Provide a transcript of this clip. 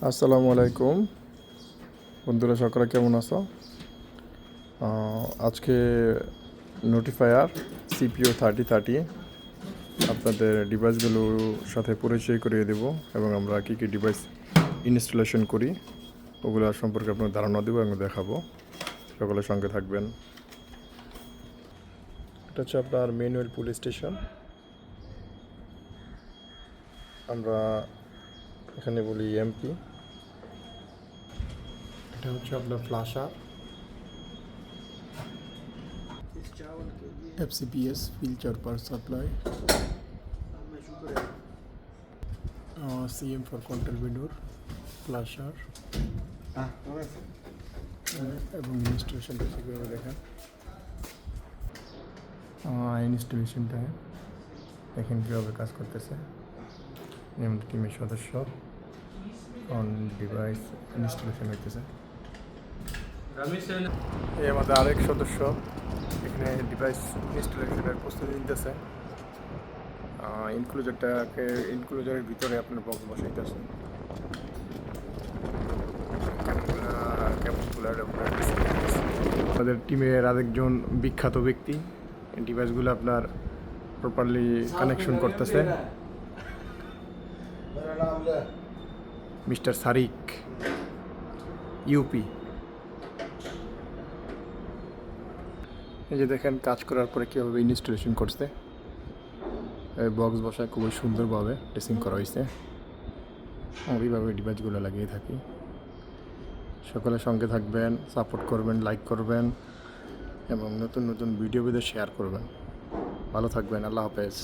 আসসালামু আলাইকুম বন্ধুরা, সকলে কেমন আছো? আজকে নোটিফায়ার সিপিইউ 3030 আপনাদের ডিভাইসগুলোর সাথে পরিচয় করিয়ে দেব এবং আমরা কী কী ডিভাইস ইনস্টলেশন করি ওগুলো সম্পর্কে আপনার ধারণা দেবো এবং দেখাবো। সকলের সঙ্গে থাকবেন। এটা হচ্ছে আপনার ম্যানুয়াল পুলিশ স্টেশন। আমরা এখানে বলি এমপি। এটা হচ্ছে আপনার flusher, FCPS filter power supply, CM for control উইন্ডোর ফ্লাশার এবং ইনস্টলেশনটা কীভাবে দেখেন। ইনস্টলেশনটা দেখেন কীভাবে কাজ করতেছে। আমাদের টিমের সদস্য অন ডিভাইস ইনস্টলেশন হইতেছে। এই আমাদের আরেক সদস্য এখানে ডিভাইস ইনস্টলেশনের প্রস্তুতি নিতেছে। ইনক্লুজারের ভিতরে আপনার বক্স বসাইতেছে। আমাদের টিমের আরেকজন বিখ্যাত ব্যক্তি ডিভাইসগুলো আপনার প্রপারলি কানেকশন করতেছে, মিস্টার সারিক ইউপি। এই যে দেখেন কাজ করার পরে কীভাবে ইনস্টলেশন করছে। বক্স বসায় খুবই সুন্দরভাবে ড্রেসিং করা হয়েছে। এইভাবে ডিভাইসগুলো লাগিয়ে থাকি। সকলের সঙ্গে থাকবেন, সাপোর্ট করবেন, লাইক করবেন এবং নতুন নতুন ভিডিও শেয়ার করবেন। ভালো থাকবেন। আল্লাহ হাফেজ।